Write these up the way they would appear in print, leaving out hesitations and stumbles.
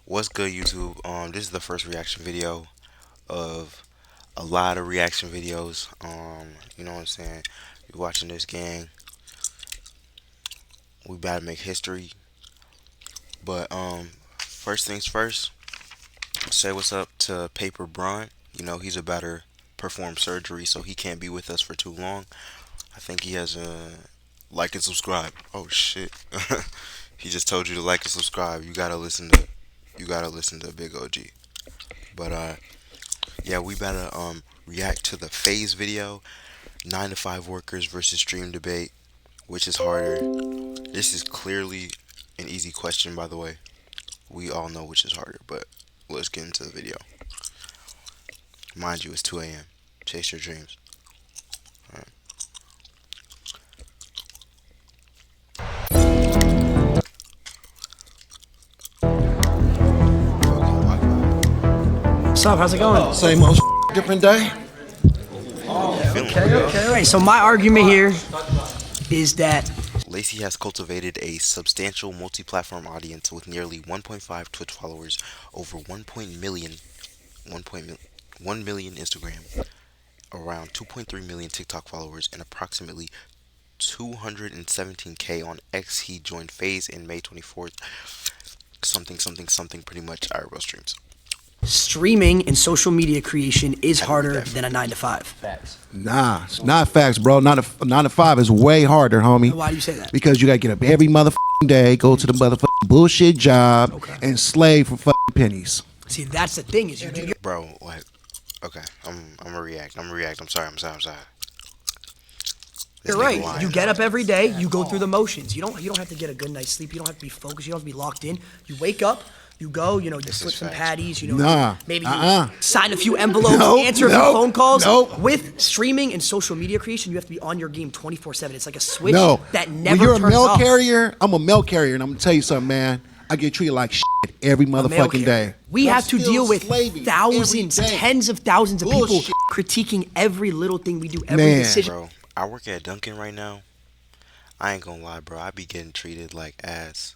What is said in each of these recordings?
What's good, YouTube? This is the first reaction video of a lot of reaction videos. You know what I'm saying? You watching this, gang? We about to make history. But first things first. Say what's up to Paper Braun. You know he's about to perform surgery, so he can't be with us for too long. I think he has a like and subscribe. Oh shit! He just told you to like and subscribe. You gotta listen to Big OG. But yeah, we better react to the Faze video, 9 to 5 workers versus stream debate, which is harder. This is clearly an easy question, by the way. We all know which is harder, but let's get into the video. Mind you, it's 2 a.m. Chase your dreams. Alright. What's up? How's it going? Same old different day. Okay. All right. So my argument here is that Lacey has cultivated a substantial multi-platform audience with nearly 1.5 Twitch followers, over 1 million Instagram, around 2.3 million TikTok followers, and approximately 217K on X. He joined Faze in May 24th. Something pretty much IRL streams. streaming and social media creation is harder than a 9 to 5. Facts. Nah, it's not facts, bro. 9 to 5 is way harder, homie. Why do you say that? Because you gotta get up every motherfucking day, go to the motherfucking bullshit job, and slave for fucking pennies. See, that's the thing is you do. Bro, like, okay, I'm gonna react. I'm sorry. You're right. You get up every day. You go through the motions. You don't have to get a good night's sleep. You don't have to be focused. You don't have to be locked in. You wake up. You go. You flip some patties. Maybe you sign a few envelopes, answer a few phone calls. With streaming and social media creation, you have to be on your game 24/7. It's like a switch that never turns off. When you're a mail carrier, I'm a mail carrier, and I'm gonna tell you something, man. I get treated like shit every motherfucking day. We have to deal with thousands, tens of thousands of people critiquing every little thing we do, every decision. Bro, I work at Dunkin' right now. I ain't gonna lie, bro. I be getting treated like ass,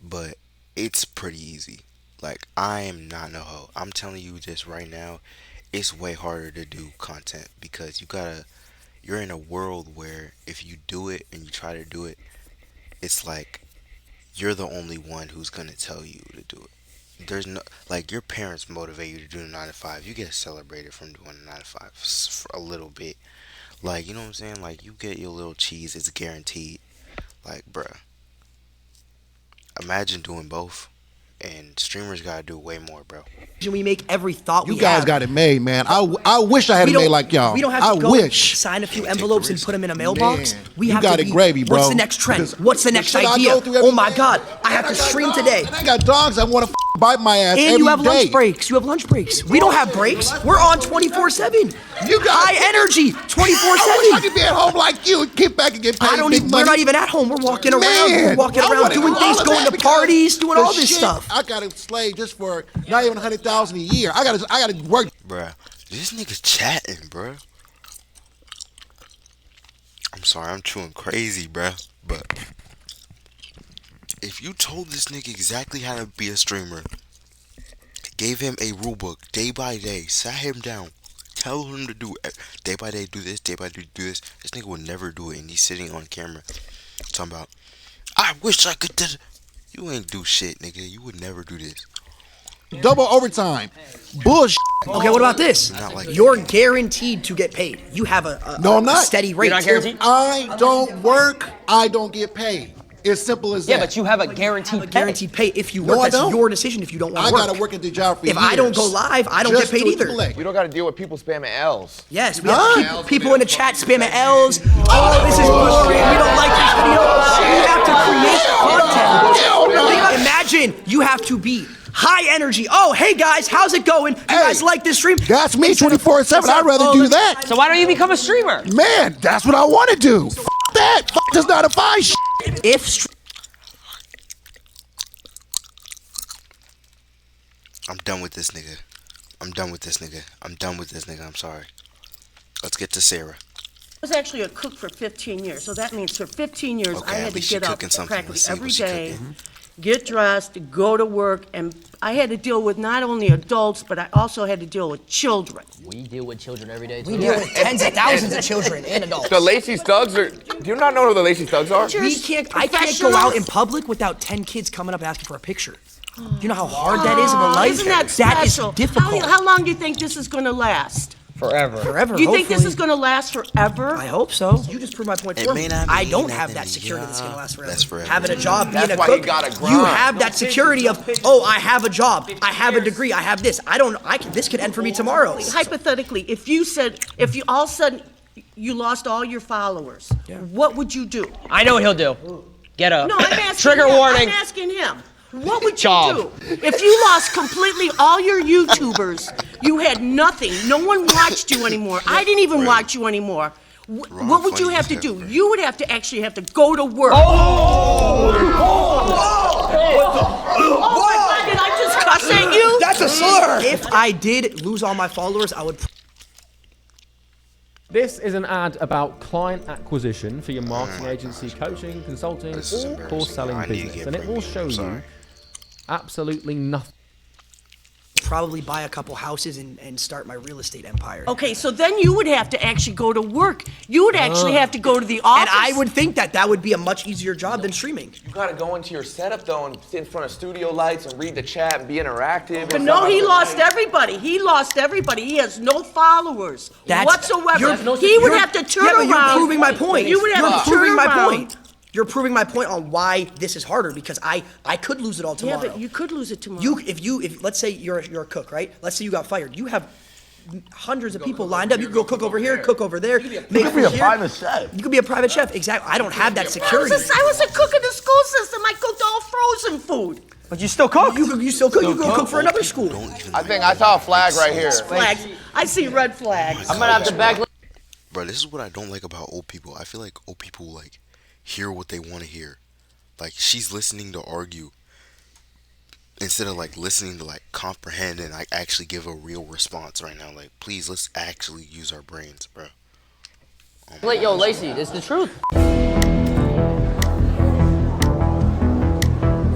but it's pretty easy. Like, I am not no hoe. I'm telling you this right now. It's way harder to do content because you're in a world where if you do it and you try to do it, it's like you're the only one who's gonna tell you to do it. There's no, like, your parents motivate you to do the 9 to 5. You get celebrated from doing the 9 to 5 for a little bit. Like, you know what I'm saying? Like, you get your little cheese, it's guaranteed. Like, bruh, imagine doing both. And streamers gotta do way more, bro. We make every thought you guys got it made, man. I wish I had it made like y'all. We don't have to sign a few envelopes and put them in a mailbox. Man, we you have got to it gravy, bro. What's the next trend? What's the next idea? Oh my God, I have to stream today. And I got dogs that want to bite my ass and you have lunch breaks. You have lunch breaks. We don't have breaks. We're on 24/7. You got high energy 24/7. I wish I could be at home like you and get back and get paid. We're not even at home. We're walking around. We're walking around doing things, going to parties, doing all this stuff. I got to slave just for not even 100,000 a year. I gotta work. Bruh, this nigga's chatting, bruh. I'm sorry, I'm chewing crazy, bruh. But if you told this nigga exactly how to be a streamer, gave him a rule book day by day, sat him down, tell him to do it day by day, do this, day by day, do this nigga would never do it, and he's sitting on camera talking about, I wish I could do. You ain't do shit, nigga. You would never do this. Double overtime. Bullshit. Okay, what about this? You're guaranteed to get paid. You have a steady rate. You're not guaranteed? If I don't work, I don't get paid. It's simple as that. Yeah, but you have a guaranteed pay if you work. That's your decision if you don't want to work. I gotta work at the job for years. If I don't go live, I don't get paid either. You don't gotta deal with people spamming L's. Yes, we have people in the chat spamming L's. Oh, this is boring. We don't like this video. We have to create content. Imagine you have to be high energy. Oh, hey guys, how's it going? You guys like this stream? That's me 24/7. I'd rather do that. So why don't you become a streamer? Man, that's what I want to do. F that. F this 9 to 5 shit. I'm done with this nigga. I'm sorry. Let's get to Sarah. I was actually a cook for 15 years, so that means for 15 years I had to get up practically every day get dressed, go to work, and I had to deal with not only adults, but I also had to deal with children. We deal with children every day, too. We deal with tens of thousands of children and adults. The Lacey Thugs are. Do you not know who the Lacey Thugs are? I can't go out in public without 10 kids coming up asking for a picture. Do you know how hard that is of a life? Isn't that That is special? difficult. How long do you think this is going to last? Forever. Forever, You think this hopefully. is going to last forever? I hope so. You just proved my point It for may me. not I mean don't that have in that the security that's going to job. last forever. That's forever. Having a job, That's being a why cook, you gotta you grind. have that security of, oh, I have a job, I have a degree, I have this. This could end for me tomorrow. Hypothetically, if you all of a sudden you lost all your followers, what would you do? I know what he'll do. Get up. No, I'm asking Trigger him. warning. I'm asking him. What would you Job. do? If you lost completely all your YouTubers, you had nothing, no one watched you anymore, I didn't even watch you anymore, what would you have to do? You would have to actually go to work. Oh my God, did I just cuss at you? That's a slur. If I did lose all my followers, I would. This is an ad about client acquisition for your marketing agency, coaching, consulting, This is or embarrassing. course selling I need to business. get And it will premium. show I'm you sorry. absolutely nothing. Probably buy a couple houses and start my real estate empire. Okay, so then you would have to actually go to work. You would actually have to go to the office. And I would think that would be a much easier job than streaming. You gotta go into your setup though and sit in front of studio lights and read the chat and be interactive. But no, he lost everybody. He lost everybody. He has no followers whatsoever. He would have to turn around. But you're proving my point. You would have to You're proving turn my around. point. You're proving my point on why this is harder because I could lose it all tomorrow. Yeah, but you could lose it tomorrow. If let's say you're a cook, right? Let's say you got fired. You have hundreds of people lined up. You can go cook over here, cook over there. You could be a private chef. You could be a private chef. Exactly. I don't have that I security. was a cook in the school system. I cooked all frozen food. But you still cook. You still cook. You go cook for another school. I think I saw a flag right here. Flags. I see red flags. I'm gonna have to back. Bro, this is what I don't like about old people. I feel like old people like hear what they want to hear. Like she's listening to argue instead of like listening to like comprehend and like actually give a real response right now. Like, please, let's actually use our brains, bro. Yo, Lacey, it's the truth.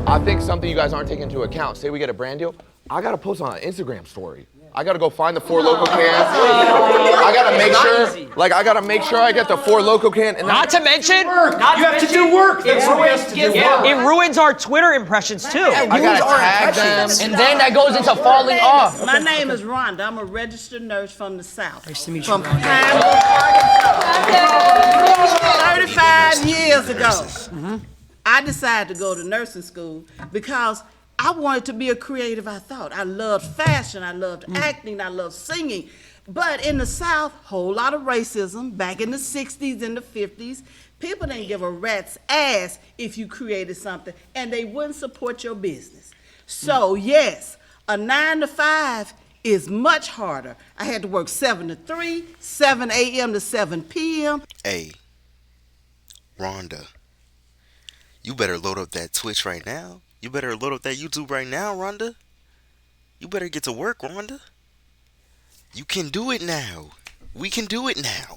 I think something you guys aren't taking into account. Say we get a brand deal, I gotta post on an Instagram story. I gotta go find the 4 Loco cans. I gotta make sure I get the 4 Loco can. And Not to mention, You have to do work. That's what we have to do. it ruins our Twitter impressions too. I gotta tag them. And then that goes into falling off. My name is Rhonda. I'm a registered nurse from the South. Nice to meet you, From Rhonda. Pine Bluff, Arkansas. 35 years ago, I decided to go to nursing school because I wanted to be a creative, I thought. I loved fashion, I loved acting, I loved singing. But in the South, whole lot of racism. Back in the 60s and the 50s, people didn't give a rat's ass if you created something, and they wouldn't support your business. So yes, a 9 to 5 is much harder. I had to work 7 to 3, 7 a.m. to 7 p.m. Hey, Rhonda, you better load up that Twitch right now. You better load up that YouTube right now, Rhonda. You better get to work, Rhonda. You can do it now. We can do it now.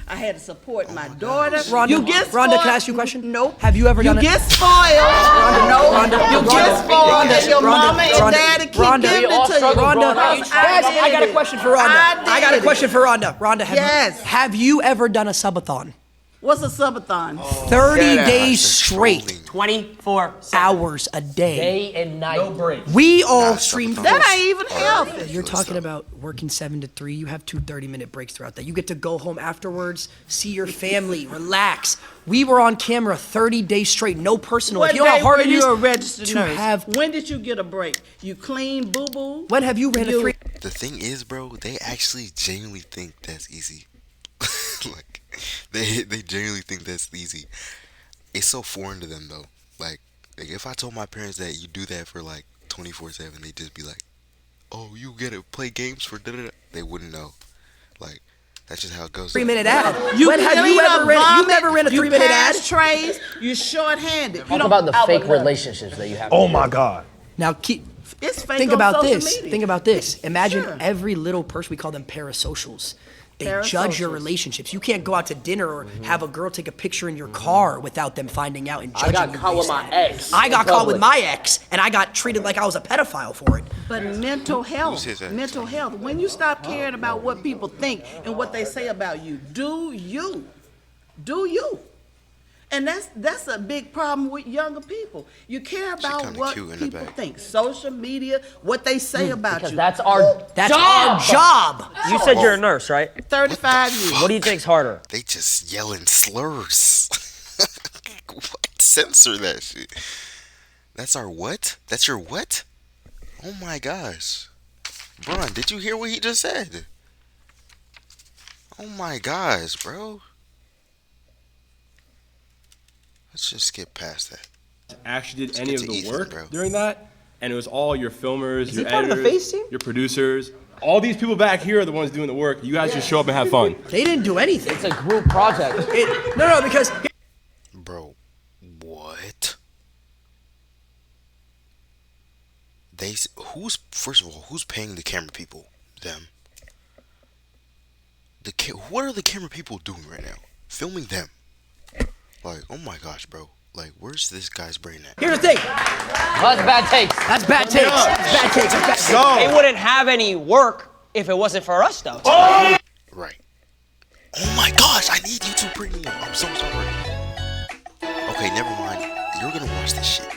I had to support my daughter. Rhonda, You get spoiled. Rhonda, can I ask you a question? Nope. Have you ever done You it? get spoiled. You get spoiled, and your mama and daddy keep giving it to you. Rhonda, Because I got a question for Rhonda. I got a question for Rhonda. Rhonda, Yes. have you ever done a subathon? What's a subathon? 30 Yeah, days that's straight, trolling. 24 hours a day. day and night. No break. We all Nah, stream. subathon. That ain't even healthy. You're talking about working 7 to 3. You have 2 30-minute breaks throughout that. You get to go home afterwards, see your family, relax. We were on camera 30 days straight, no personal. What If you know how day hard were it is you a registered to nurse? have. When did you get a break? You clean boo-boo? When have you ran a 3? The thing is, bro, they actually genuinely think that's easy. Like, they genuinely think that's easy. It's so foreign to them, though. Like if I told my parents that you do that for like 24/7, they'd just be like, "Oh, you get to play games for da-da-da." They wouldn't know. Like, that's just how it goes. 3-minute ad. You When have you clean ever up ran? You vomit, never ran a you 3-minute ad. pass trays, you're short-handed. You Talk don't- about the fake relationships that you have. Oh my God. Now keep. It's fake Think on about social this. media. Think about this. Imagine Sure. every little person. We call them parasocials. They judge your relationships. You can't go out to dinner or have a girl take a picture in your car without them finding out and judging you. I got caught with my ex. I got caught with my ex, and I got treated like I was a pedophile for it. But mental health, when you stop caring about what people think and what they say about you, do you. And that's a big problem with younger people. You care about what people think, social media, what they say about you. That's our job. You said you're a nurse, right? 35 years. What do you think's harder? They just yelling slurs. What? Censor that shit. That's our what? That's your what? Oh my gosh. Bron, did you hear what he just said? Oh my gosh, bro. Let's just skip past that. Actually did any of the work during that, and it was all your filmers, your part of the editors, Faze team? your producers. All these people back here are the ones doing the work. You guys just show up and have fun. They didn't do anything. It's a group project. No, because... Bro, what? First of all, who's paying the camera people? Them. What are the camera people doing right now? Filming them. Like, oh my gosh, bro. Like, where's this guy's brain at? Here's the thing. Well, that's bad takes. That's bad takes. Bad takes. They wouldn't have any work if it wasn't for us, though. Oh! Right. Oh my gosh, I need YouTube Premium. I'm so sorry. Okay, never mind. You're gonna watch this shit.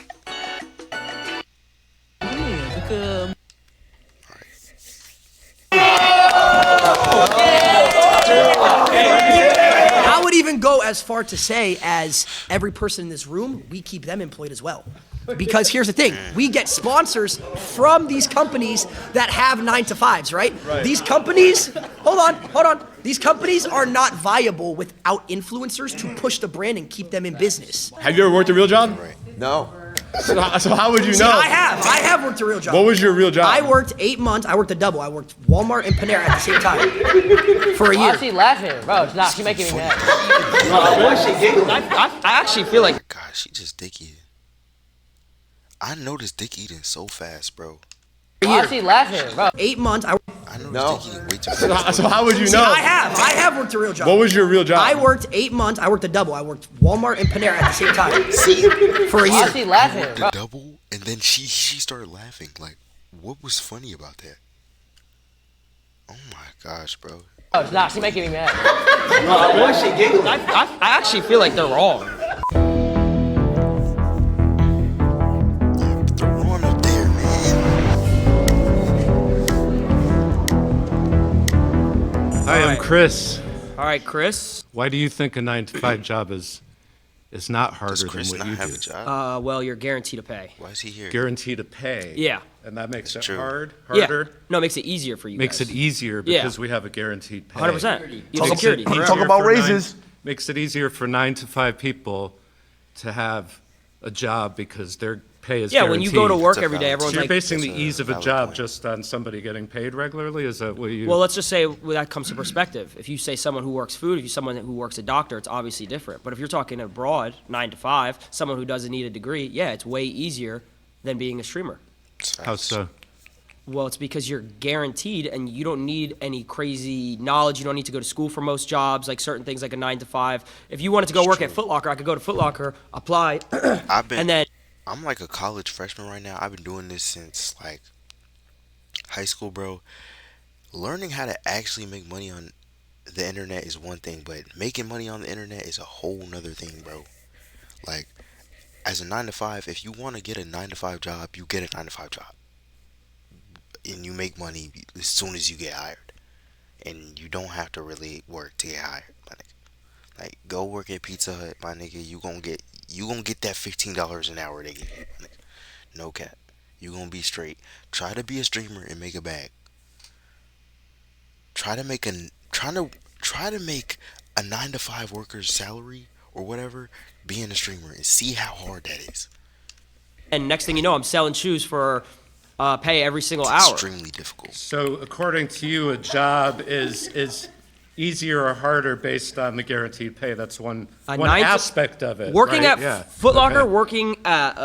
I would even go as far to say, as every person in this room, we keep them employed as well. Because here's the thing, we get sponsors from these companies that have 9-to-5s, right? These companies, hold on. These companies are not viable without influencers to push the brand and keep them in business. Have you ever worked a real job? No. So how would you know? I have worked a real job. What was your real job? I worked 8 months. I worked a double. I worked Walmart and Panera at the same time for a year. Why is she laughing? Bro, she's making me mad. I actually feel like... Oh my gosh, she just dick eating. I noticed dick eating so fast, bro. Why is she laughing? Bro. 8 months. I noticed dick eating way too fast. So how would you know? I have worked a real job. What was your real job? I worked 8 months. I worked a double. I worked Walmart and Panera at the same time. See? For a Why year. is she laughing? The double, and then she started laughing. Like, what was funny about that? Oh my gosh, bro. Oh, she's making me mad. Why is she giggling? I actually feel like they're wrong. They're wrong up there, man. Hi, I'm Chris. All right, Chris. Why do you think a 9-to-5 job is not harder Does Chris than not what you have do? a job? Well, you're guaranteed to pay. Why is he here? Guaranteed to pay. Yeah. And that makes it true. harder? Yeah. No, it makes it easier for you Makes guys. it easier because we have a guaranteed pay. 100%. You have Makes security. it easier Talk about for raises. Makes it easier for 9-to-5 people to have a job because their pay is guaranteed. when you go to work every day, So everyone's you're like... basing the That's a ease of a valid job point. just on somebody getting paid regularly? Is that what you... Well, let's just say that comes to perspective. If you say someone who works food, if you're someone who works a doctor, it's obviously different. But if you're talking abroad, 9-to-5, someone who doesn't need a degree, yeah, it's way easier than being a streamer. How so? Well, it's because you're guaranteed and you don't need any crazy knowledge. You don't need to go to school for most jobs, like certain things like a 9-to-5. If you wanted to go work at Foot Locker, I could go to Foot Locker, apply, and then... I'm like a college freshman right now. I've been doing this since like high school, bro. Learning how to actually make money on the internet is one thing, but making money on the internet is a whole nother thing, bro. Like, as a 9-to-5, if you want to get a 9-to-5 job, you get a 9-to-5 job. And you make money as soon as you get hired. And you don't have to really work to get hired, my nigga. Like, go work at Pizza Hut, my nigga. You gonna get that $15 an hour they give you, my nigga. No cap. You gonna be straight. Try to be a streamer and make a bag. Try to make a 9-to-5 worker's salary or whatever being a streamer and see how hard that is. And next thing you know, I'm selling shoes for pay every single hour. Extremely difficult. So according to you, a job is easier or harder based on the guaranteed pay? That's one aspect of it. Working right? at Foot Locker, working at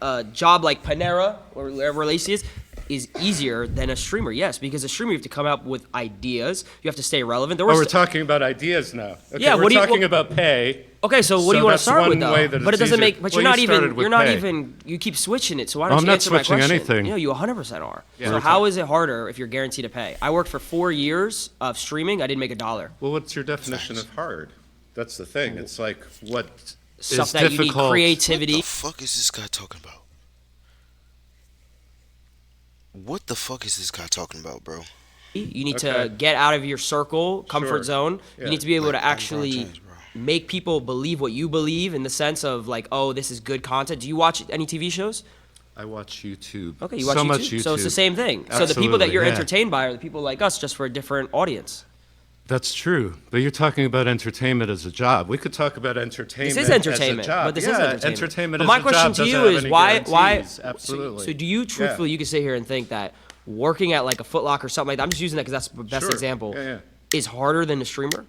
a job like Panera or wherever Lacey is, is easier than a streamer. Yes, because a streamer you have to come up with ideas. You have to stay relevant. We're talking about ideas now. Okay, yeah, we're talking about pay. Okay, so what do you want to start with though? But it doesn't make. But well, you're not even. You keep switching it. So why don't you answer my question? I'm not switching anything. Yeah, you 100% are. Yeah. So how is it harder if you're guaranteed to pay? I worked for 4 years of streaming. I didn't make $1. Well, what's your definition of hard? That's the thing. It's like what stuff is that difficult. you need creativity. What the fuck is this guy talking about? What the fuck is this guy talking about, bro? You need to get out of your circle, comfort zone. Yeah. You need to be able to actually make people believe what you believe in the sense of like, oh, this is good content. Do you watch any TV shows? I watch YouTube. Okay, you watch much YouTube. So it's the same thing. Absolutely, so the people that you're yeah. entertained by are the people like us, just for a different audience. That's true, but you're talking about entertainment as a job. We could talk about entertainment. This is entertainment, as a job. but this yeah, is entertainment. Entertainment but as my a question job to you doesn't have is any why? guarantees. Absolutely. So do you truthfully, you can sit here and think that working at like a Foot Locker or something like that, I'm just using that because that's the best example, is harder than a streamer?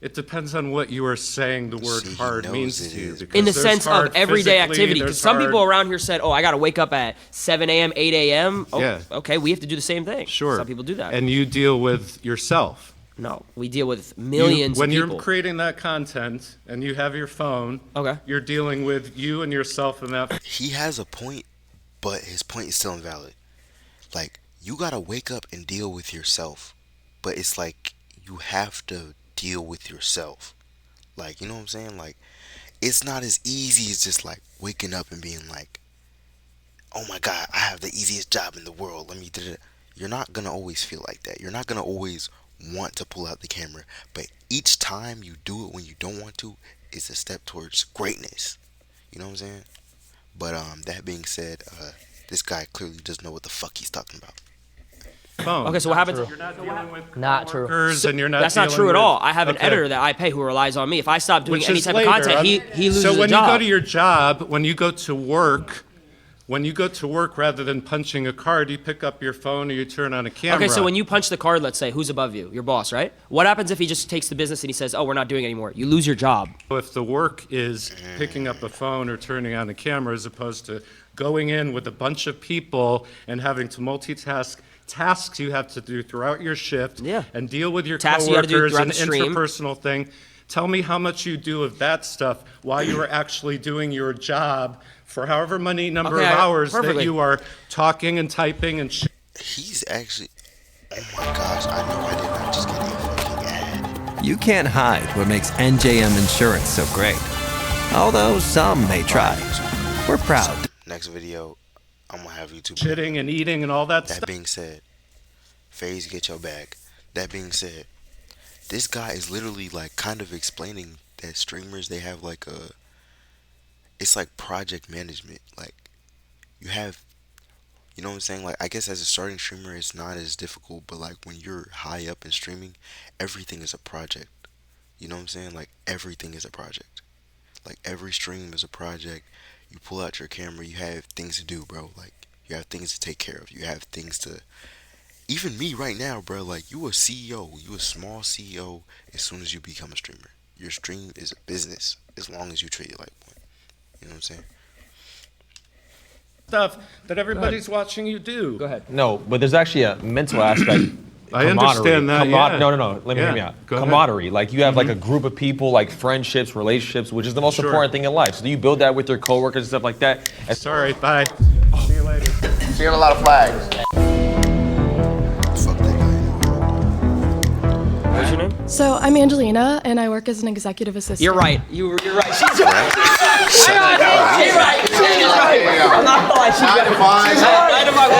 It depends on what you are saying the word hard means to you. In the sense of everyday activity, because some people around here said, oh, I got to wake up at 7 a.m., 8 a.m. Oh, Yeah. Okay, we have to do the same thing. Sure. Some people do that. And you deal with yourself. No, we deal with millions when of people. you're creating that content and you have your phone, you're dealing with you and yourself and that. He has a point, but his point is still invalid. Like, you gotta wake up and deal with yourself, but it's like you have to deal with yourself. Like, you know what I'm saying? Like, it's not as easy as just like waking up and being like, oh my god, I have the easiest job in the world, let me do it. You're not gonna always feel like that. You're not gonna always want to pull out the camera, but each time you do it when you don't want to is a step towards greatness. You know what I'm saying? But that being said, this guy clearly doesn't know what the fuck he's talking about. Phone. Okay, so what happens? You're not dealing with Not true. and you're not That's not dealing true at with- all. I have an Okay. editor that I pay who relies on me. If I stop doing Which any is type later. of content, he loses So when a job. you go to your job, when you go to work, rather than punching a card, you pick up your phone or you turn on a camera. Okay, so when you punch the card, let's say, who's above you? Your boss, right? What happens if he just takes the business and he says, oh, we're not doing it anymore? You lose your job. If the work is picking up a phone or turning on the camera as opposed to going in with a bunch of people and having to multitask tasks you have to do throughout your shift and deal with your Tasks you gotta do coworkers throughout and the stream. interpersonal thing. Tell me how much you do of that stuff while you are actually doing your job for however many number of hours that you are talking and typing and He's actually, oh my gosh, I know I did not just get a fucking ad. You can't hide what makes NJM Insurance so great. Although some may try. We're proud. Next video, I'm gonna have YouTube. shitting and eating and all that That stuff. being said, Faze, get your bag. That being said, this guy is literally like kind of explaining that streamers, they have like it's like project management. Like, you have, you know what I'm saying? Like, I guess as a starting streamer, it's not as difficult, but like when you're high up in streaming, everything is a project. You know what I'm saying? Like, everything is a project. Like, every stream is a project. You pull out your camera, you have things to do, bro. Like, you have things to take care of. You have things to, even me right now, bro, like, you a CEO, you a small CEO as soon as you become a streamer. Your stream is a business as long as you treat it like one. You know what I'm saying? Stuff that everybody's watching you do. Go ahead. No, but there's actually a mental aspect. I understand that, yeah. No. Let me hear me out. Go ahead. Camaraderie. Like, you have like a group of people, like friendships, relationships, which is the most important thing in life. So do you build that with your coworkers and stuff like that? Sorry, bye. See you later. Seeing a lot of flags. What's your name? So I'm Angelina, and I work as an executive assistant. You're right. You're right. She's right. She's right. I'm not gonna lie. She's right.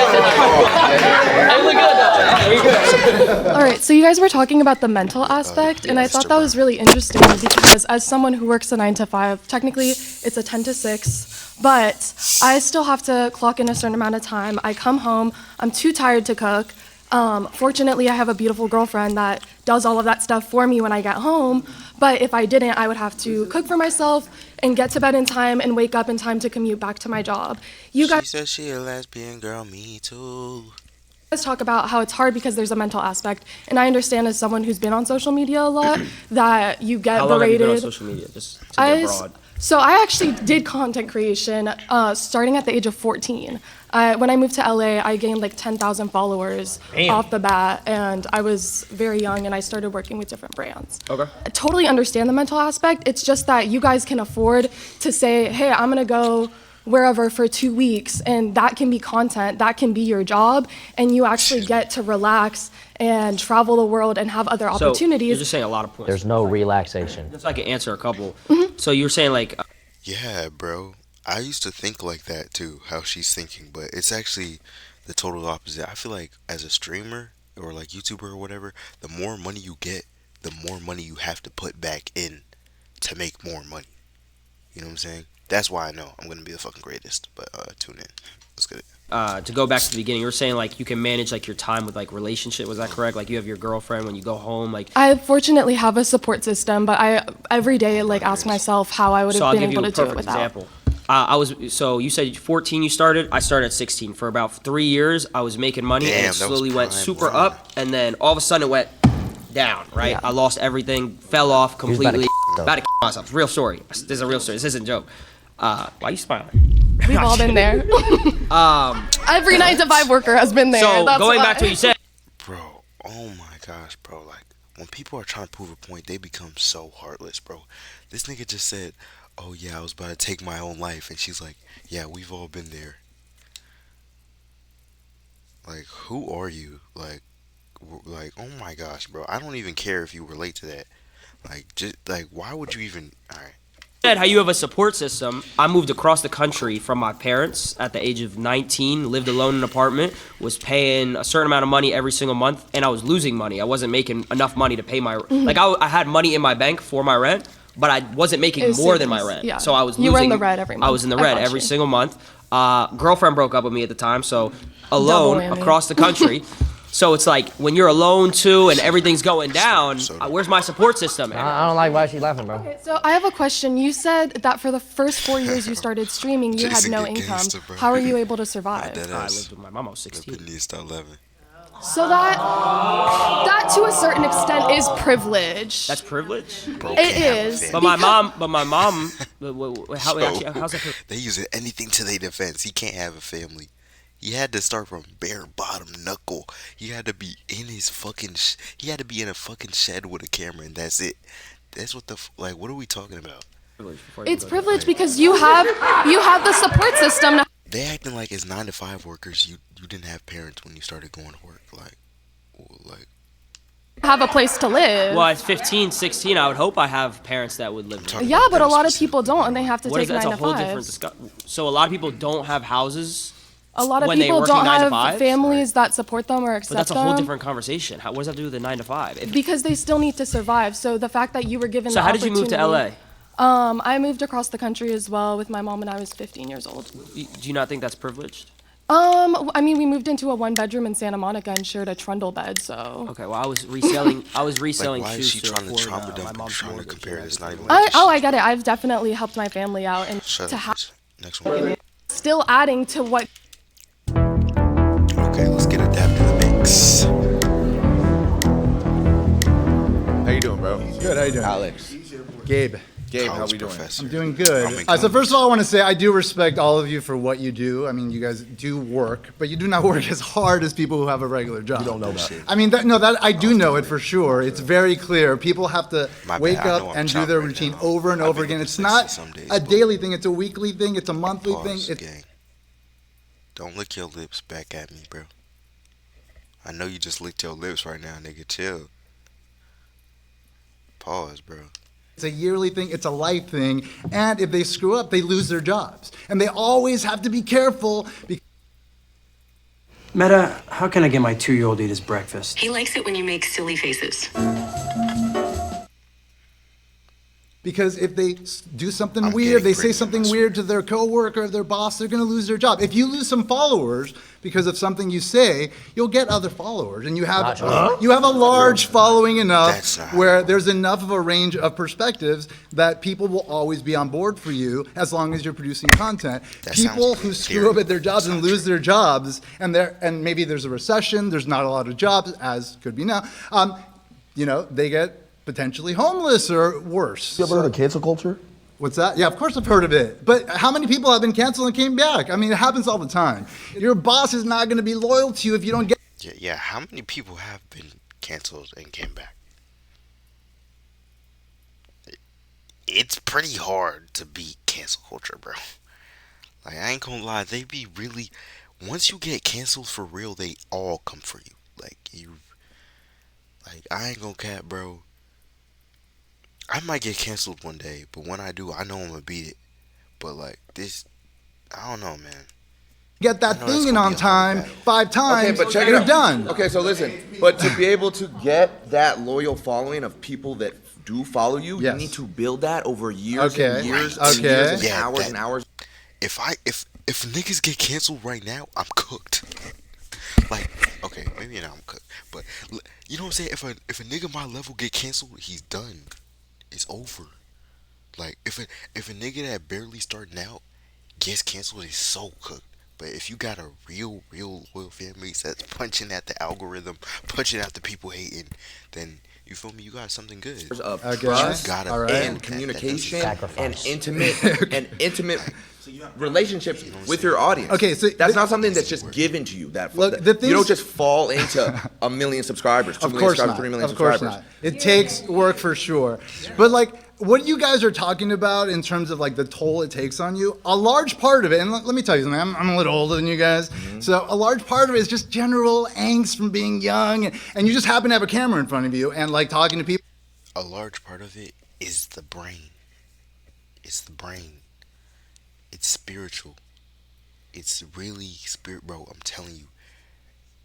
All right, so you guys were talking about the mental aspect, and I thought that was really interesting because as someone who works a 9 to 5, technically it's a 10 to 6, but I still have to clock in a certain amount of time. I come home, I'm too tired to cook. Fortunately, I have a beautiful girlfriend that does all of that stuff for me when I get home, but if I didn't, I would have to cook for myself and get to bed in time and wake up in time to commute back to my job. You She guys said she a lesbian girl, me too. talk about how it's hard because there's a mental aspect, and I understand as someone who's been on social media a lot that you get How long have you berated. been on social media? Just to I get s- broad. So I actually did content creation starting at the age of 14. When I moved to LA, I gained like 10,000 followers off the bat, and I was very young, and I started working with different brands. Okay. I totally understand the mental aspect. It's just that you guys can afford to say, hey, I'm gonna go wherever for 2 weeks, and that can be content, that can be your job, and you actually get to relax and travel the world and have other So opportunities. you're just saying a lot of points. There's no relaxation. Just so I can answer a couple. So you were saying like, Yeah, bro. I used to think like that too, how she's thinking, but it's actually the total opposite. I feel like as a streamer or like YouTuber or whatever, the more money you get, the more money you have to put back in to make more money. You know what I'm saying? That's why I know I'm gonna be the fucking greatest. But tune in. Let's get it. to go back to the beginning, you were saying like you can manage like your time with like relationship. Was that correct? Like you have your girlfriend when you go home, like. I fortunately have a support system, but I every day like ask myself how I would have been able to do it without. Example. So you said 14 you started. I started at 16. For about 3 years, I was making money, and it slowly went super up, and then all of a sudden it went down. Right, I lost everything, fell off completely. About to myself. Real story. This is a real story. This isn't a joke. Why are you smiling? We've all been there. Every 9-to-5 worker has been there. So That's going why. back to what you said. Bro, oh my gosh, bro. Like, when people are trying to prove a point, they become so heartless, bro. This nigga just said, oh yeah, I was about to take my own life. And she's like, yeah, we've all been there. Like, who are you? Like, oh my gosh, bro. I don't even care if you relate to that. Like, just, like, why would you even, alright. Said how you have a support system. I moved across the country from my parents at the age of 19, lived alone in an apartment, was paying a certain amount of money every single month, and I was losing money. I wasn't making enough money to pay my, like I had money in my bank for my rent, but I wasn't making more than my rent. Yeah. So I was losing. You were in the red every month. I was in the red got every you. single month. Girlfriend broke up with me at the time, so alone Double whammy. across the country. So it's like when you're alone too and everything's going down, where's my support system? I don't like why she's laughing, bro. Okay, so I have a question. You said that for the first 4 years you started streaming, you had Jason no get income. gangster, bro. How are you able to survive? I lived with my mom. I was 16. Start laughing. So that to a certain extent is privilege. That's privilege. It is. But my mom. How's that? They use anything to their defense. He can't have a family. He had to start from bare bottom knuckle. He had to be in his fucking. He had to be in a fucking shed with a camera, and that's it. That's what the like. What are we talking about? It's privilege because you have the support system. Now. They acting like as 9-to-5 workers, you didn't have parents when you started going to work. Like. Have a place to live. Well, at 15, 16, I would hope I have parents that would live there. Yeah, but a lot of people don't, and they have to What take is that? 9 That's to a whole different 5. discussion. So a lot of people don't have houses. A lot of when they people working don't 9 to have 5? families that support them or accept But that's a them. whole different conversation. What does that do with the 9 to 5? Because they still need to survive. So the fact that you were given So the how did you move to opportunity- LA? I moved across the country as well with my mom when I was 15 years old. Do you not think that's privileged? I mean, we moved into a 1-bedroom in Santa Monica and shared a trundle bed, so. Okay, well, I was reselling. Like, why is shoes she trying to afford, trauma my dump and mom's trying to mortgage. compare this? Not even. I get it. I've definitely helped my family out and Shut to up, have bitch. Next one. still adding to what. Okay, let's get adapted to the mix. How you doing, bro? Good, how you doing? Alex. Gabe. Gabe, how College we doing? professor. I'm doing good. I'm in So first of all, I want to say I do respect all of you for what you do. I mean, you guys do work, but you do not work as hard as people who have a regular job. You don't know that. I mean, that I do know it for sure. It's very clear. People have to My bad, wake I know up I'm and do chopped their right routine now. over and I've over been again. up It's to not 60 some days, a but- daily thing. It's a weekly thing. It's a monthly thing. Pause, It's gang. Don't lick your lips back at me, bro. I know you just licked your lips right now, nigga. Chill. Pause, bro. It's a yearly thing, it's a life thing, and if they screw up, they lose their jobs. And they always have to be careful because Meta, how can I get my 2-year-old eat his breakfast? He likes it when you make silly faces. if they do something weird, they say something weird to their coworker or their boss, they're going to lose their job. If you lose some followers because of something you say, you'll get other followers, and you have a large following enough where there's enough of a range of perspectives that people will always be on board for you as long as you're producing content. People who screw up at their jobs and lose their jobs, and maybe there's a recession, there's not a lot of jobs, as could be now, they get potentially homeless or worse. You ever heard of cancel culture? What's that? Yeah, of course I've heard of it. But how many people have been canceled and came back? I mean, it happens all the time. Your boss is not going to be loyal to you if you don't get. Yeah. How many people have been canceled and came back? It's pretty hard to beat cancel culture, bro. Like, I ain't gonna lie, they be really. Once you get canceled for real, they all come for you. Like, I ain't gonna cap, bro. I might get canceled one day, but when I do, I know I'm gonna beat it. But like this, I don't know, man. Get that thing in on time 5 times, Okay, but check it you're out. done. Okay, so listen, but to be able to get that loyal following of people that do follow you, you need to build that over years and years and years and hours and hours. If niggas get canceled right now, I'm cooked. Like, okay, maybe not I'm cooked, but you know what I'm saying? If a nigga my level get canceled, he's done. It's over. Like, if a nigga that barely starting out gets canceled, he's so cooked. But if you got a real loyal fan base that's punching at the algorithm, punching at the people hating, then you feel me? You got something good. Of You trust gotta and communication and intimate relationships with your audience. Okay, so that's not something that's just given to you. You don't just fall into 1 million subscribers, 2 million subscribers, 3 million Of course subscribers. not. It takes work for sure. But like what you guys are talking about in terms of like the toll it takes on you, a large part of it, and let me tell you something, I'm a little older than you guys, so a large part of it is just general angst from being young, and you just happen to have a camera in front of you and like talking to people. A large part of it is the brain. It's the brain. It's spiritual. It's really spirit, bro. I'm telling you,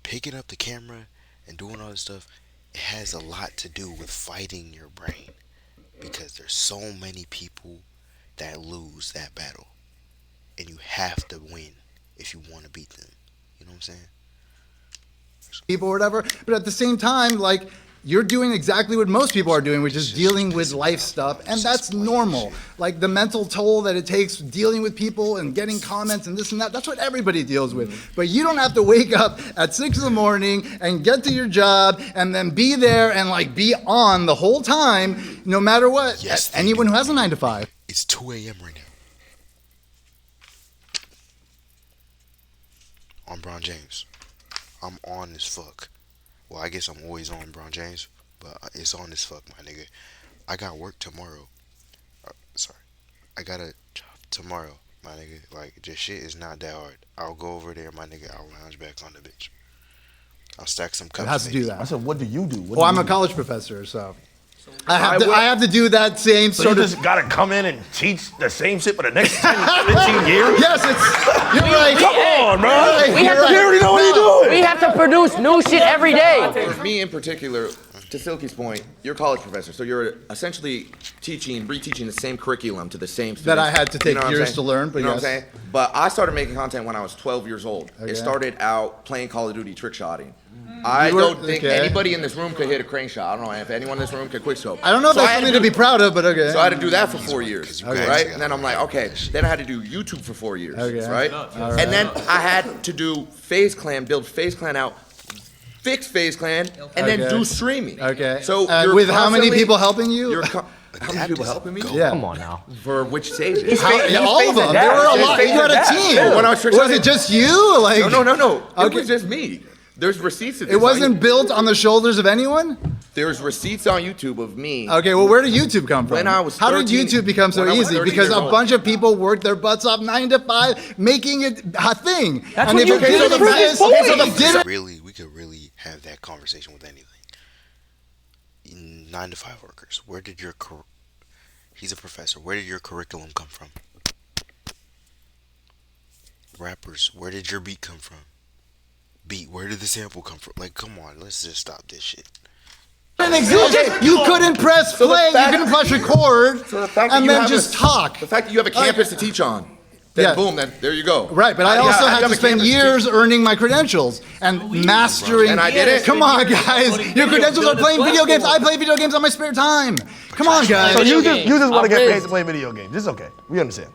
picking up the camera and doing all this stuff, it has a lot to do with fighting your brain, because there's so many people that lose that battle, and you have to win if you want to beat them. You know what I'm saying? People or whatever, but at the same time, like, you're doing exactly what most people are doing, which is dealing with life stuff, and that's normal. Like the mental toll that it takes dealing with people and getting comments and this and that, that's what everybody deals with. But you don't have to wake up at 6 in the morning and get to your job and then be there and like be on the whole time, no matter what. Yes, anyone who has a 9 to 5. It's 2 a.m. right now. On Bron James. I'm on as fuck. Well, I guess I'm always on Bron James, but it's on as fuck, my nigga. I got work tomorrow. Sorry. I got a job tomorrow, my nigga. Like, this shit is not that hard. I'll go over there, my nigga. I'll lounge back on the bitch. I'll stack some cups. It has to do that. I said, what do you do? Well, I'm a college professor, so I have to do that same So sort you of. just gotta come in and teach the same shit for the next 10, 15 years? Yes, you're right. Come on, bro. We have You already know what you're doing. We have to produce new shit every day. For me in particular, to Silky's point, you're a college professor, so you're essentially reteaching the same curriculum to the same students. That I had to take what I'm years saying? to learn, but you know yes. what I'm saying? But I started making content when I was 12 years old. Okay. It started out playing Call of Duty trick shotting. I You were- don't think okay. anybody in this room could hit a crane shot. I don't know if anyone in this room could quickscope. I don't know if So that's I had something to be proud of, but okay. So I had to do that for 4 years, Okay. right? And then I'm like, okay. Then I had to do YouTube for 4 years, Okay. right? All right. And then I had to do Faze Clan, build Faze Clan out, fix Faze Clan, and then Okay. do streaming. Okay. So And you're with how many constantly- people helping you? How many people helping me? Yeah. Come on now. For which stages? All of them. There were a lot. You had a team. When I was Was it just you? Like No. It Okay. was just me. There's receipts of this. It wasn't built on the shoulders of anyone? There's receipts on YouTube of me. Okay, well, where did YouTube come from? When I was How did 13 YouTube become so when I was easy? 13 Because years a old. bunch of people worked their butts off 9 to 5, making it a thing. That's and what if you it did didn't in the previous exist, point. if it didn't- We could really have that conversation with anything. 9 to 5 workers. Where did your he's a professor. Where did your curriculum come from? Rappers, where did your beat come from? Beat, where did the sample come from? Like, come on, let's just stop this shit. You couldn't press play, you couldn't press record, and then just talk. The fact that you have a campus to teach on. Then boom, then there you go. Right, but I also had to spend years earning my credentials and mastering. And I did it. Come on, guys. Your credentials are playing video games. I play video games on my spare time. Come on, guys. So you just want to get paid to play video games. It's okay. We understand.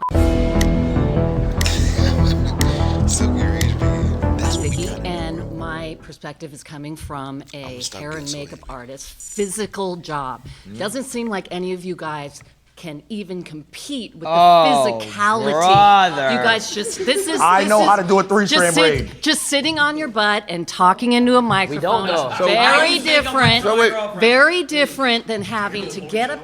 That's Vicky, and my perspective is coming from a hair and makeup artist. Physical job. Doesn't seem like any of you guys can even compete with the Oh, physicality. brother. You guys this is. I know how to do a just three-strand braid. Just sitting on your butt and talking into a microphone know. is So very different. So wait. Very different than having to get up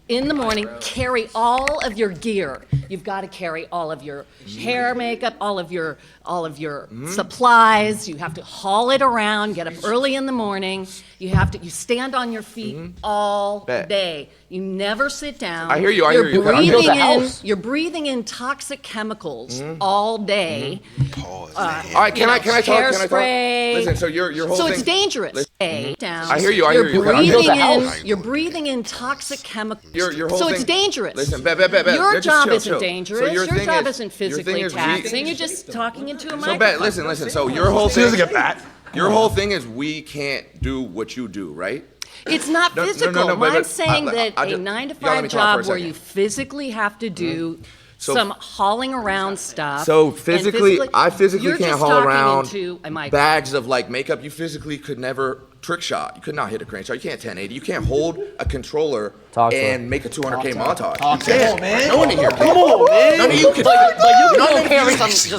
in the morning, carry all of your gear. You've got to carry all of your hair, makeup, all of your supplies. You have to haul it around, get up early in the morning. You stand on your feet all day. You never sit down. I hear you, I You're hear you. You're breathing in toxic chemicals all day. Pause. All right, can I talk? Hairspray. Listen, so your whole So thing. it's dangerous. Down. I hear you. You're breathing in toxic chemicals. Your whole so thing. it's dangerous. Listen, Your just job chill, isn't chill. dangerous. So your thing job is- isn't your thing physically is taxing. You're just talking into a So microphone. listen. So your whole thing. doesn't get fat. Your whole thing is we can't do what you do, right? It's not No, no, physical. no, but- I'm saying that I a just- 9 to you gotta let 5 me talk for a job where second. you physically have to do So- some hauling around stuff. So and physically, I physically you're can't just haul talking around into a microphone. bags of like makeup. You physically could never trick shot. You could not hit a crane shot. You can't 1080. You can't hold a controller and make a 200K montage. You can't. man. No one in here can. Come on, man. None of you can.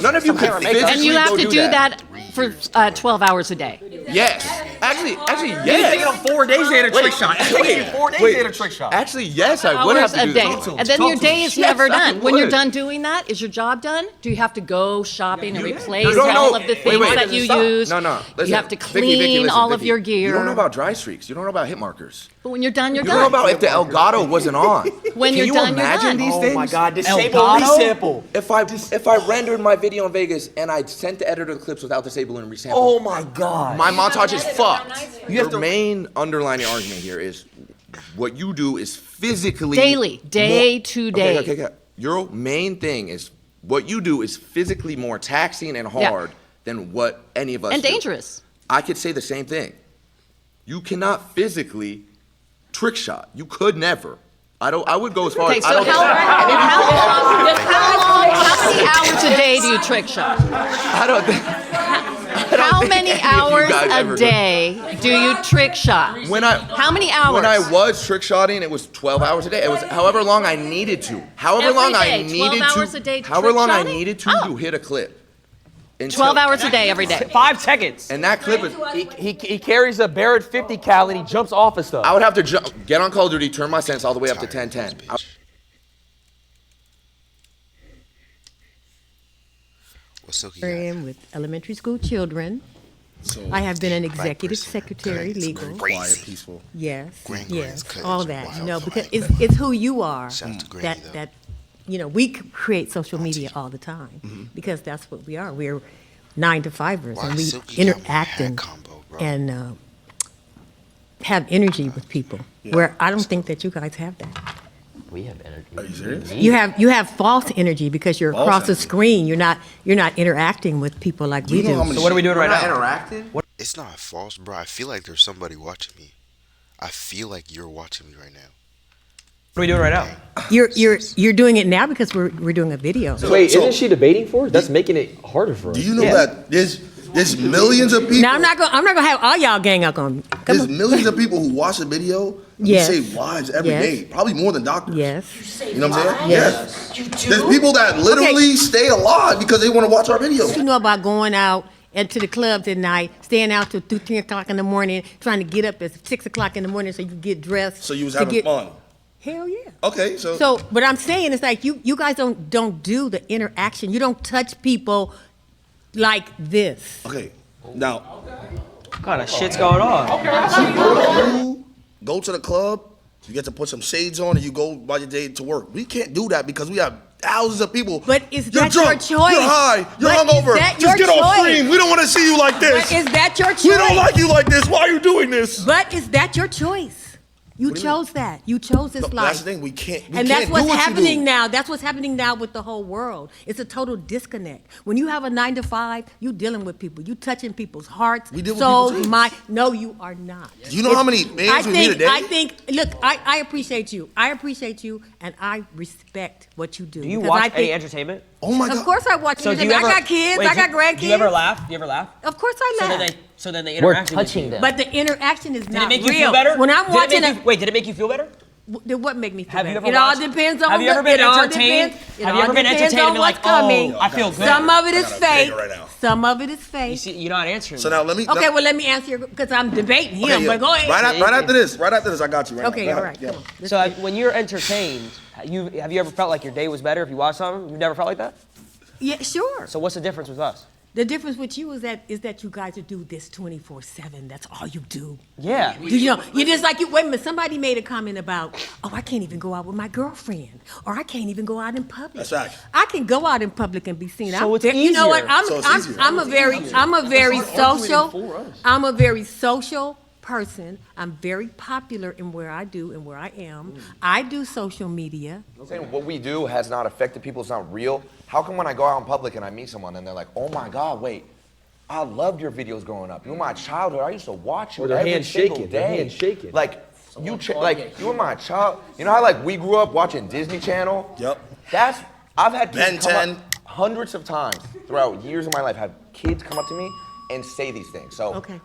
None of you can And physically you have go to do that for 12 hours a day. Yes. Actually, You yes. taking them 4 days to hit a trick shot. It's taking you 4 days to hit a trick shot. Actually, yes, I would have Hours to a do day. that. And then your day is never Yes, I done. When you're would. done doing that, is your job done? Do you have to go shopping and replace You don't all know- of the wait, things wait, that you stop. use? No. Listen, You have to Vicky, clean listen, all of Vicky. your gear. You don't know about dry streaks. You don't know about hit markers. But when you're done, you're You done. don't know about if the Elgato wasn't on. When Can you're you done, you're imagine done. these Oh things? my God, disable Elgato? resample. If I rendered my video in Vegas and I sent the editor the clips without disabling and resample, Oh my God. my montage is fucked. You have The to- main underlining argument here is what you do is physically Daily, day to day. Okay. Your main thing is what you do is physically more taxing and hard than what any of us And do. dangerous. I could say the same thing. You cannot physically trick shot. You could never. I would go as far Okay, as so I don't how many hours a day do you trick shot? I don't think How many any of you hours guys a ever do. day do you trick shot? How many hours? When I was trick shotting, it was 12 hours a day. It was however long I needed to. However Every long I day, 12 needed hours to. a day However trick long I shotting? needed to hit a clip. 12 hours a day, every day. 5 seconds. And that clip is. He carries a Barrett 50 cal and he jumps off of stuff. I would have to get on Call of Duty, turn my sense all the way up to 1010. With elementary school children. I have been an executive secretary, legal. Quiet, peaceful. Yes, Green, yes, green, all clear, that, wild, because it's who you are. Shout out to Granny, That we create social media all the time because that's what we are. We're 9 to 5ers Why and we Silky got my interact hat and combo, bro? have energy with people. Where I don't think that you guys have that. We have energy. Are you serious? You have false energy because you're False across the energy. screen. You're not interacting with people like we do. So what are we doing right now? Interacting? It's not false, bro. I feel like there's somebody watching me. I feel like you're watching me right now. What are we doing right now? You're doing it now because we're doing a video. Wait, isn't she debating for us? That's making it harder for us. Do you know that there's millions of people? Now I'm not gonna have all y'all gang up on me. There's millions of people who watch the video. Yes. Who save lives every Yes. day, probably more than doctors. Yes. You know what I'm saying? Yes. There's people that literally stay alive because they want to watch our videos. You know about going out and to the clubs at night, staying out till 2, 3 o'clock in the morning, trying to get up at 6 o'clock in the morning so you can get dressed. So you was to having get- fun. Hell yeah. Okay, so So, but I'm saying it's like you guys don't do the interaction. You don't touch people like this. okay. Now, What kind of shit's going on? you go to the club, you get to put some shades on, and you go by your day to work. We can't do that because we have thousands of people. But is You're that your drunk, choice? You're high. You're But is hungover. that Just your get off choice? screen. We don't want to see you like this. But is that your choice? We don't like you like this. Why are you doing this? But is that your choice? You What do you mean? chose that. You chose this No, life. that's the thing. We can't. We And can't that's do what's what you happening do. now. That's what's happening now with the whole world. It's a total disconnect. When you have a 9 to 5, you dealing with people. You touching people's hearts, We deal with souls, people's mind. No, you are not. Do you know how many bands we meet a day? Look, I appreciate you. I appreciate you, and I respect what you do. Do you because watch I any think- entertainment? Oh my Of God. course I watch So do you entertainment. ever? I got kids. wait, I got grandkids. Do you ever laugh? Do you ever laugh? Of course I laugh. So then they We're interact with touching you. them. But the interaction is Did not it make you real. feel better? When I'm watching Wait, did it make you feel better? Then what make me feel Have you better? ever It all watched- depends on have you ever been it all entertained? depends- it Have you all ever been depends entertained on and been what's like, coming. oh, I feel good? Some of it is I got a fake. banger right now. Some of it is fake. You see, you're not answering. So now let me. Okay, well let me answer your because I'm debating him. Okay, yeah. But go ahead. Right after this, I got you. Right Okay, now. Go all ahead. right, come on. So when you're entertained, have you ever felt like your day was better if you watched something? You've never felt like that? Yeah, sure. So what's the difference with us? The difference with you is that you guys do this 24/7. That's all you do. Yeah. Do you know? You just like you. Wait a minute. Somebody made a comment about, oh, I can't even go out with my girlfriend, or I can't even go out in public. That's right. I can go out in public and be seen. So it's You know what? easier. I'm a very social person. I'm very popular in where I do and where I am. I do social media. I'm saying what we do has not affected people. It's not real. How come when I go out in public and I meet someone and they're like, oh my God, wait, I loved your videos growing up. You were my childhood. I used to watch you Or their every hands single shaking, day. their hands shaking. Like you were my child. You know how like we grew up watching Disney Channel? Yep. I've had Ben kids come 10. up hundreds of times throughout years of my life. Have kids come up to me and say these things. So okay.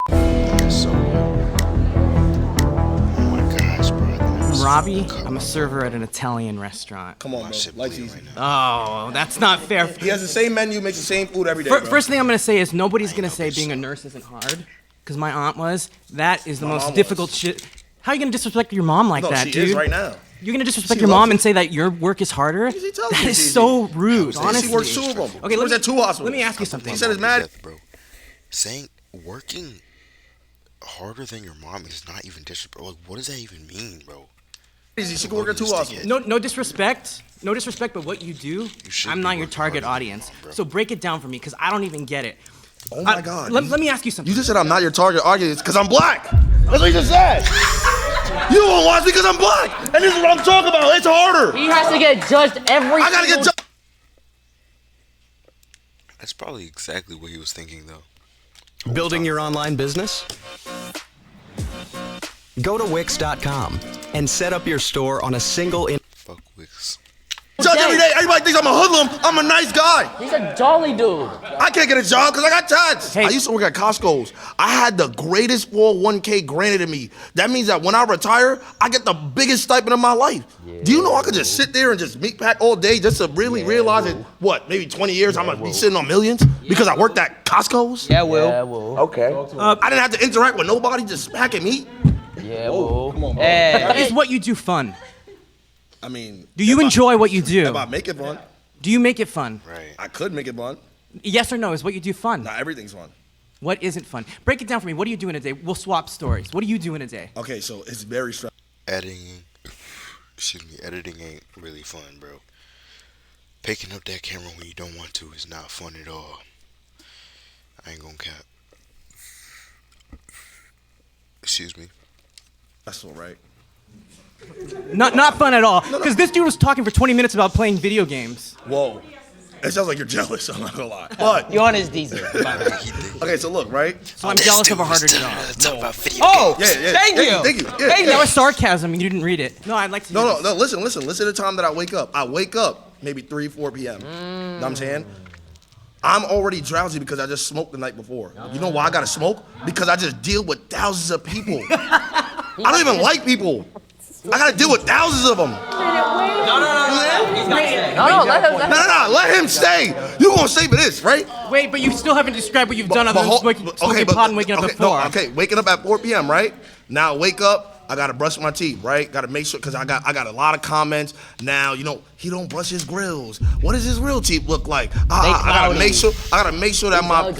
I'm Robbie. I'm a server at an Italian restaurant. Come on, bro. Life's easy. Oh, that's not fair. He has the same menu, makes the same food every day. bro. First thing I'm gonna say is nobody's gonna say being a nurse isn't hard, because my aunt was. That is the My mom most was. difficult shit. How are you gonna disrespect your mom like No, that, she dude? is right now. You're gonna disrespect She your loves mom it. and say that your work is harder? She tells That me is it's so easy. rude, She honestly. works two of them. Okay, She works at two hospitals. Let me ask you something. She said it's mad. Bro, saying working harder than your mom is not even disrespectful. Like, what does that even mean, bro? Easy. She can work at two hospitals. No disrespect. No disrespect, but what you do, I'm not your target audience. So break it down for me, because I don't even get it. Oh my God. Let me ask you something. You just said I'm not your target audience because I'm black. That's what you just said. You won't watch me because I'm black. And this is what I'm talking about. It's harder. He has to get judged every I gotta get judged. That's probably exactly what he was thinking, though. Building your online business? Go to Wix.com and set up your store on a single. Fuck Wix. Judge every day. Everybody thinks I'm a hoodlum. I'm a nice guy. He's a jolly dude. I can't get a job because I got tats. I used to work at Costco's. I had the greatest 401k granted to me. That means that when I retire, I get the biggest stipend of my life. Do you know I could just sit there and just meat pack all day just to really realize that, what, maybe 20 years I'm going to be sitting on millions because I worked at Costco's? Yeah, Will. Okay. I didn't have to interact with nobody, just packing meat. Yeah, Will. Come on, bro. Is what you do fun? I mean, Do you enjoy what you do? if I make it fun, Do you make it fun? Right. I could make it fun. Yes or no? Is what you do fun? Not everything's fun. What isn't fun? Break it down for me. What do you do in a day? We'll swap stories. What do you do in a day? Okay, so it's very stressful. Editing ain't really fun, bro. Picking up that camera when you don't want to is not fun at all. I ain't gonna cap. Excuse me. That's all right. Not fun at all. Because this dude was talking for 20 minutes about playing video games. Whoa. It sounds like you're jealous, I'm not gonna lie. But You're on his diesel. okay, so look, right? So I'm jealous of a harder job. Oh, Yeah, yeah. Thank you. Thank you. Yeah, Hey, yeah. that was sarcasm. You didn't read it. No, I'd like to. hear No, this. no, no, listen to the time that I wake up. I wake up maybe 3, 4 p.m. You know what I'm saying? I'm already drowsy because I just smoked the night before. You know why I gotta smoke? Because I just deal with thousands of people. I don't even like people. I gotta deal with thousands of them. No, Let him stay. You gonna stay for this, right? Wait, but you still haven't described what you've done other than smoking but- pot and waking up at 4. Okay, waking up at 4 p.m., right? Now I wake up, I gotta brush my teeth, right? Gotta make sure, cause I got a lot of comments. Now, you know, he don't brush his grills. What does his real teeth look like? I gotta make sure that my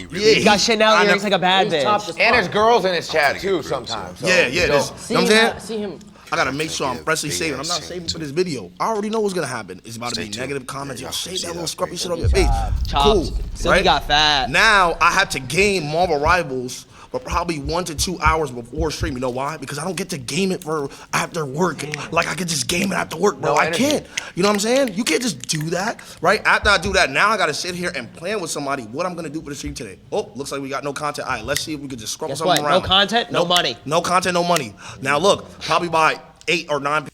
He got Chanel earrings like a bad bitch. And there's girls in his chat too sometimes. So, yeah, you know. this, you know what I'm saying? See him. I gotta make sure I'm freshly saving. I'm not saving for this video. I already know what's gonna happen. It's about to be negative comments. Yo, shave that little scruffy shit on your face. Cool, So right? he got fat. Now I have to game Marvel Rivals for probably 1 to 2 hours before stream. You know why? Because I don't get to game it for after work. Like I could just game it after work, bro. No I energy. can't. You know what I'm saying? You can't just do that, right? After I do that, now I gotta sit here and plan with somebody what I'm gonna do for the stream today. Oh, looks like we got no content. All right, let's see if we could just scrabble Guess something what? around. No content, no money. No content, no money. Now look, probably by 8 or 9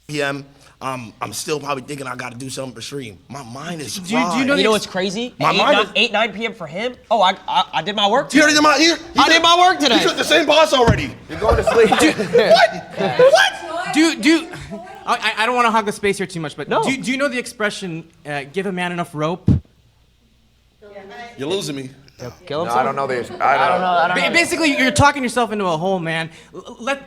p.m. I'm still probably thinking I gotta do something for stream. My mind is fried. Do you know what's crazy? My mind is 8, 9 p.m. for him? Oh, I did my work He today. already I did my work today. He took the same boss already. You're going to sleep. What? I don't want to hog the space here too much, but do you know the expression, give a man enough rope? You're losing me. Kill him. No, I don't know this. I don't know. Basically, you're talking yourself into a hole, man.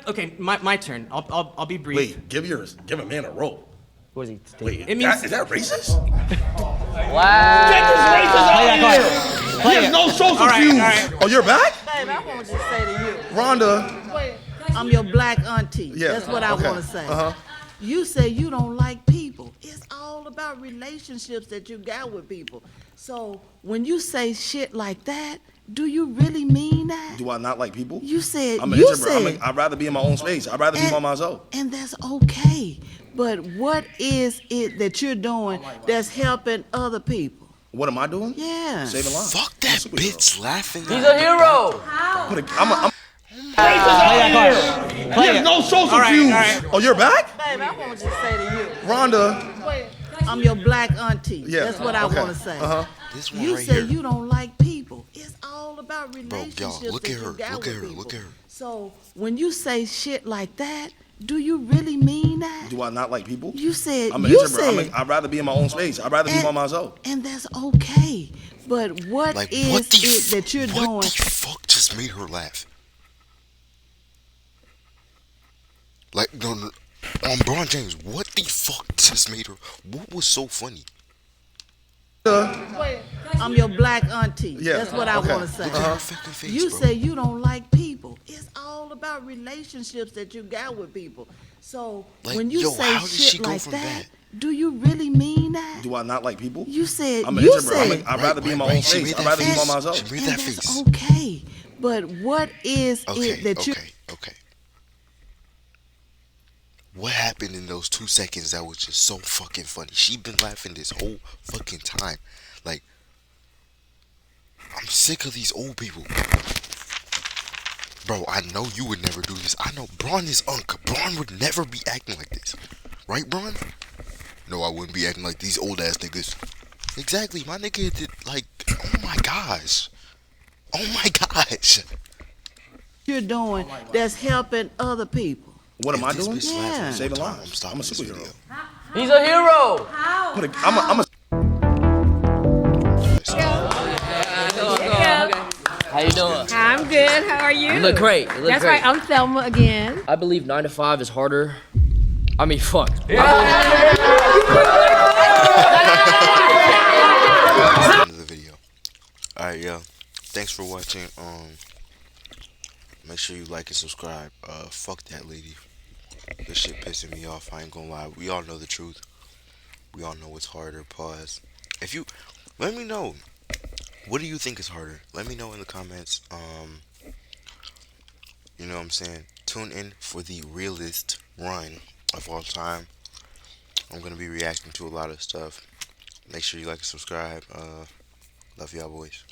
Okay, my turn. I'll be brief. Wait, give a man a rope. What is he? Wait, It means- is that racist? Wow. Get this racist out of here. He has no social cues. All right. Oh, you're back? Babe, I want to just say to you, Rhonda. I'm your black auntie. Yeah, That's what I okay. want to say. Uh-huh. You say you don't like people. It's all about relationships that you got with people. So when you say shit like that, do you really mean that? Do I not like people? You said, I'm an introvert. I'd rather be in my own space. I'd rather be by myself. And that's okay. But what is it that you're doing that's helping other people? What am I doing? Yeah. Saving lives. Fuck that bitch laughing. He's a hero. I'm racist out here. He has no social cues. Oh, you're back? Babe, I want to just say to you, Rhonda. I'm your black auntie. Yeah, That's what I okay. want to say. Uh-huh. This one You right say here. you don't like people. It's all about Bro, relationships y'all, look that at her. you got Look at with her. people. Look at her. So when you say shit like that, do you really mean that? Do I not like people? You said, I'm an you introvert. said, I'd rather be in my own space. I'd rather be by myself. and that's okay. But what Like, is what the it that you're doing? What the fuck just made her laugh? Like, no, on Bron James, what the fuck just made her? What was so funny? I'm your black auntie. Yeah, That's what I okay. want to say. Look at her fucking face, You bro. say you don't like people. It's all about relationships that you got with people. So Like, when you yo, say how did she shit go like from that, that? do you really mean that? Do I not like people? You said, I'm an you introvert. said, I'd rather be in my own She space. made I'd that rather be face. by myself. She made and that that's face. okay. But what is Okay, it that you? okay. What happened in those 2 seconds that was just so fucking funny? She been laughing this whole fucking time. Like, I'm sick of these old people. Bro, I know you would never do this. I know Braun is Braun would never be acting like this. Right, Braun? No, I wouldn't be acting like these old ass niggas. Exactly, my nigga did like, oh my gosh. Oh my gosh. You're doing that's helping other people. What am I doing? Yeah. Saving lives. I'm a superhero. He's a hero. I'm a How you doing? I'm good. How are you? You look great. You look That's great. right. I'm Thelma again. I believe 9 to 5 is harder. I mean, fuck. End of the video. Alright, yo. Thanks for watching. Make sure you like and subscribe. Fuck that lady. This shit pissing me off. I ain't gonna lie. We all know the truth. We all know what's harder. Pause. If you let me know, what do you think is harder? Let me know in the comments. You know what I'm saying? Tune in for the realest run of all time. I'm gonna be reacting to a lot of stuff. Make sure you like and subscribe. Love y'all boys.